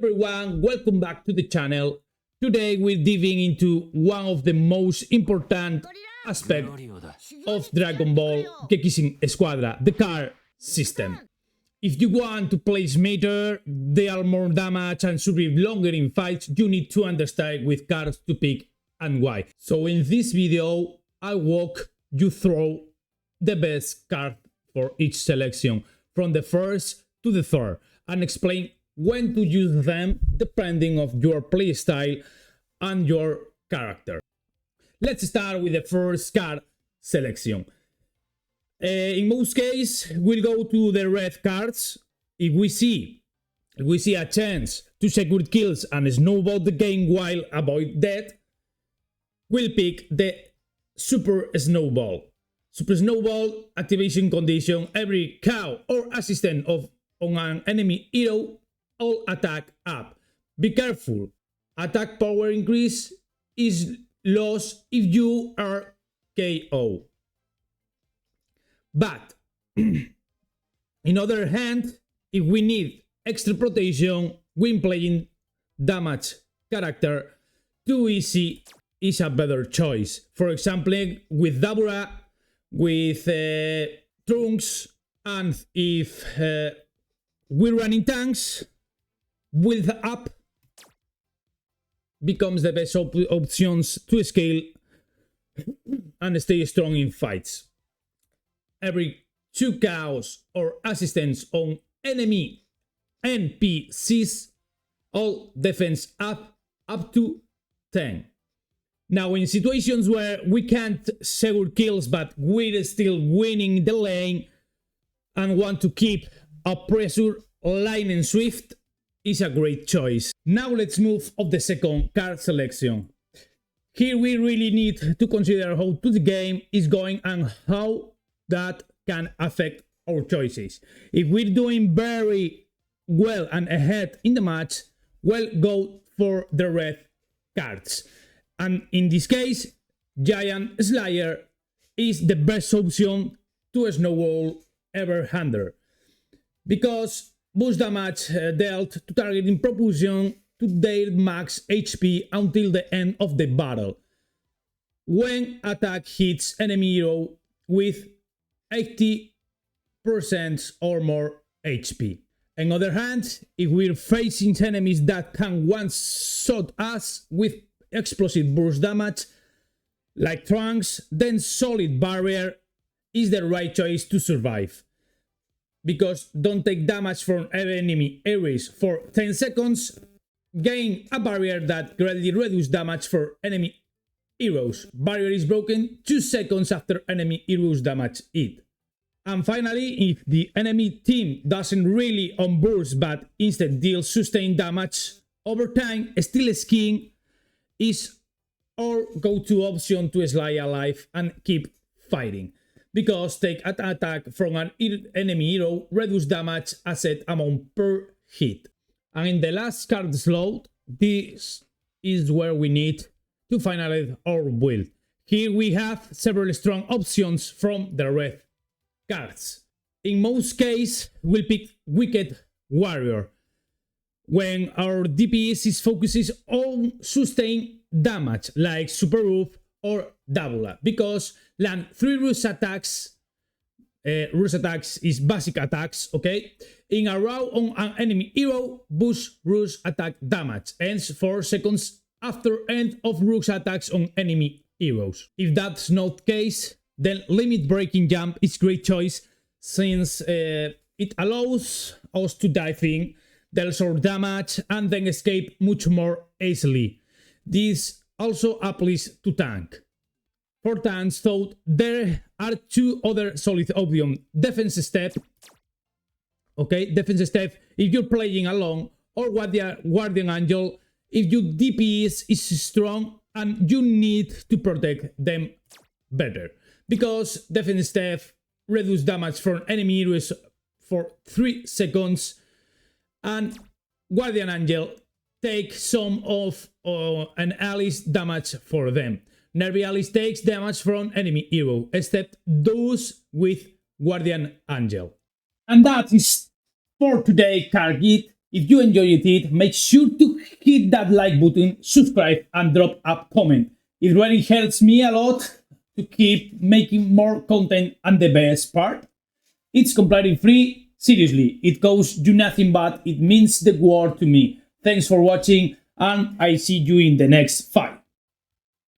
Everyone, welcome back to the channel. Today we're diving into one of the most important aspects of Dragon Ball Gekishin Squadra, the card system. If you want to play smarter, deal more damage and survive longer in fights, you need to understand which cards to pick and why. So in this video, I walk you through the best card for each selection, from the first to the third, and explain when to use them depending of your playstyle and your character. Let's start with the first card selection. In most cases, we'll go to the red cards. If we see a chance to secure kills and snowball the game while avoid death, we'll pick the Super Snowball. Super Snowball activation condition: every cow or assistant on an enemy hero, all attack up. Be careful, attack power increase is lost if you are KO. But in other hand, if we need extra protection when playing damage character, too easy is a better choice. For example, with Dabura, with Trunks, and if we're running tanks, with up becomes the best options to scale and stay strong in fights. Every 2 cows or assistants on enemy NPCs, all defense up to 10. Now, in situations where we can't secure kills but we're still winning the lane and want to keep a pressure, lightning swift is a great choice. Now let's move on the second card selection. Here we really need to consider how the game is going and how that can affect our choices. If we're doing very well and ahead in the match, well, go for the red cards. And in this case, Giant Slayer is the best option to snowball ever handler, because boost damage dealt to target in proportion to their max HP until the end of the battle, when attack hits enemy hero with 80% or more HP. On other hand, if we're facing enemies that can one-shot us with explosive burst damage, like Trunks, then Solid Barrier is the right choice to survive. Because don't take damage from enemy areas for 10 seconds, gain a barrier that greatly reduces damage for enemy heroes. Barrier is broken 2 seconds after enemy heroes damage it. And finally, if the enemy team doesn't really on burst but instead deals sustained damage over time, still skiing is our go-to option to slide alive and keep fighting, because take an attack from an enemy hero reduce damage a set amount per hit. And in the last card slot, this is where we need to finalize our build. Here we have several strong options from the red cards. In most cases, we'll pick Wicked Warrior, when our DPS is focuses on sustained damage, like Super Roof or Dabula, because land 3 rush attacks. Rush attacks is basic attacks, okay? In a row on an enemy hero, boost rush attack damage, ends 4 seconds after end of rush attacks on enemy heroes. If that's not the case, then Limit Breaking Jump is great choice, since it allows us to dive in, deal short damage, and then escape much more easily. This also applies to tank. For tanks, though, there are 2 other solid options. Defense Step, okay, Defense Step if you're playing alone, or Guardian Angel if your DPS is strong and you need to protect them better. Because Defense Step reduces damage from enemy heroes for 3 seconds, and Guardian Angel take some of an ally's damage for them. Nervy allies takes damage from enemy hero, except those with Guardian Angel. And that is for today, card guide. If you enjoyed it, make sure to hit that like button, subscribe, and drop a comment. It really helps me a lot to keep making more content, and the best part, it's completely free. Seriously, it costs you nothing, but it means the world to me. Thanks for watching, and I see you in the next fight.